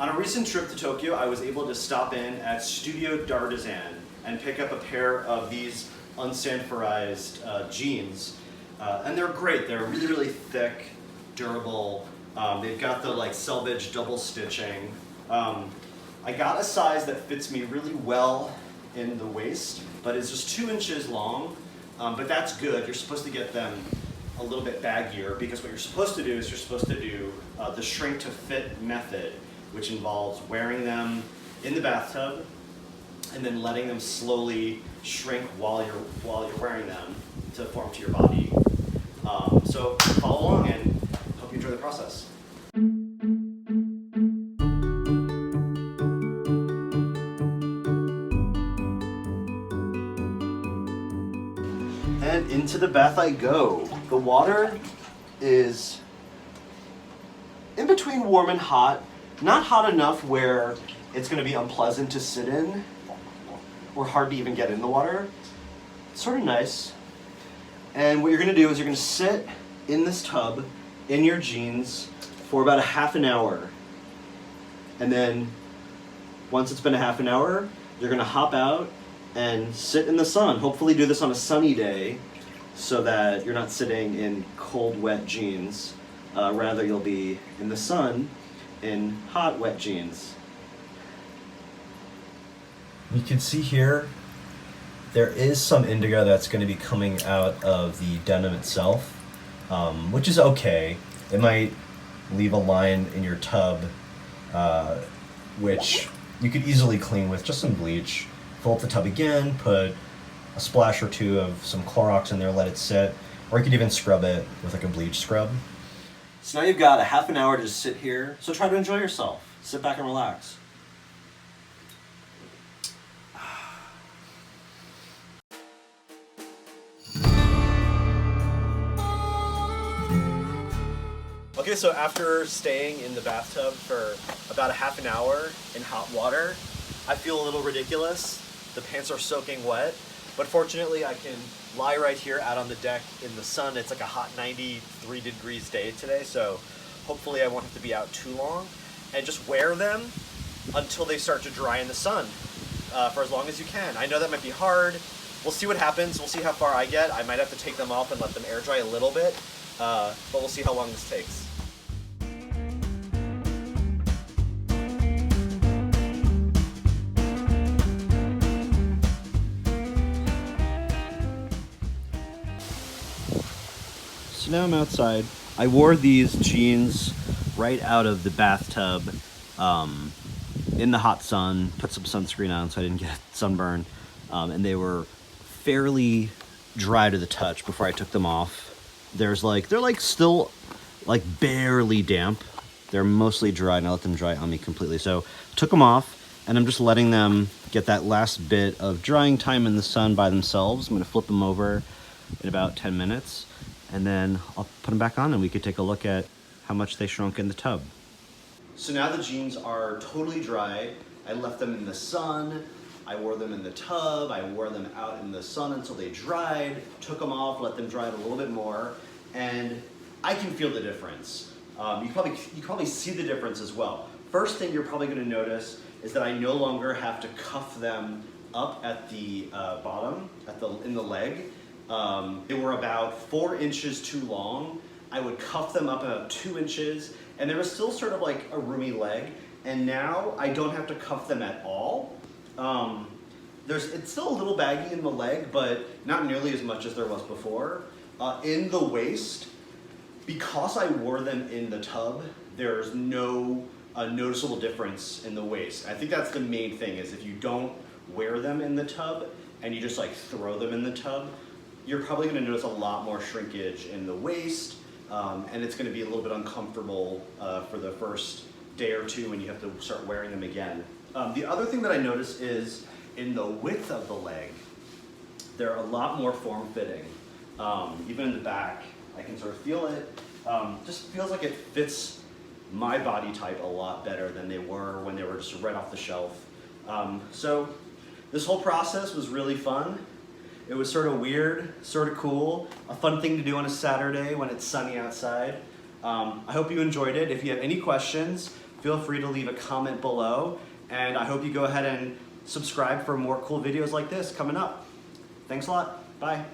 On a recent trip to Tokyo, I was able to stop in at Studio D'Artisan and pick up a pair of these unsanforized jeans. And they're great. They're really, really thick, durable. They've got the like selvage double stitching. I got a size that fits me really well in the waist, but it's just 2 inches long. But that's good. You're supposed to get them a little bit baggier because what you're supposed to do is you're supposed to do the shrink to fit method, which involves wearing them in the bathtub and then letting them slowly shrink while you're wearing them to form to your body. So follow along and hope you enjoy the process. And into the bath I go. The water is in between warm and hot. Not hot enough where it's going to be unpleasant to sit in or hard to even get in the water. It's sort of nice. And what you're going to do is you're going to sit in this tub in your jeans for about a half an hour. And then once it's been a half an hour, you're going to hop out and sit in the sun. Hopefully do this on a sunny day so that you're not sitting in cold, wet jeans. Rather, you'll be in the sun in hot, wet jeans. You can see here, there is some indigo that's going to be coming out of the denim itself, which is okay. It might leave a line in your tub, which you could easily clean with just some bleach. Fill up the tub again, put a splash or two of some Clorox in there, let it sit, or you could even scrub it with like a bleach scrub. So now you've got a half an hour to just sit here, so try to enjoy yourself. Sit back and relax. Okay, so after staying in the bathtub for about a half an hour in hot water, I feel a little ridiculous. The pants are soaking wet, but fortunately I can lie right here out on the deck in the sun. It's like a hot 93 degrees day today, so hopefully I won't have to be out too long. And just wear them until they start to dry in the sun for as long as you can. I know that might be hard. We'll see what happens. We'll see how far I get. I might have to take them off and let them air dry a little bit, but we'll see how long this takes. So now I'm outside. I wore these jeans right out of the bathtub in the hot sun, put some sunscreen on so I didn't get sunburn, and they were fairly dry to the touch before I took them off. They're still like barely damp. They're mostly dry, and I let them dry on me completely. So took them off, and I'm just letting them get that last bit of drying time in the sun by themselves. I'm gonna flip them over in about 10 minutes. And then I'll put them back on and we could take a look at how much they shrunk in the tub. So now the jeans are totally dry. I left them in the sun. I wore them in the tub. I wore them out in the sun until they dried, took them off, let them dry a little bit more. And I can feel the difference. You probably see the difference as well. First thing you're probably gonna notice is that I no longer have to cuff them up at the bottom, in the leg. They were about 4 inches too long. I would cuff them up about 2 inches, and there was still sort of like a roomy leg, and now I don't have to cuff them at all. It's still a little baggy in the leg, but not nearly as much as there was before. In the waist, because I wore them in the tub, there's no noticeable difference in the waist. I think that's the main thing, is if you don't wear them in the tub and you just like throw them in the tub, you're probably going to notice a lot more shrinkage in the waist, and it's going to be a little bit uncomfortable for the first day or two when you have to start wearing them again. The other thing that I noticed is in the width of the leg, they're a lot more form-fitting. Even in the back, I can sort of feel it. Just feels like it fits my body type a lot better than they were when they were just right off the shelf. So this whole process was really fun. It was sort of weird, sort of cool, a fun thing to do on a Saturday when it's sunny outside. I hope you enjoyed it. If you have any questions, feel free to leave a comment below, and I hope you go ahead and subscribe for more cool videos like this coming up. Thanks a lot. Bye.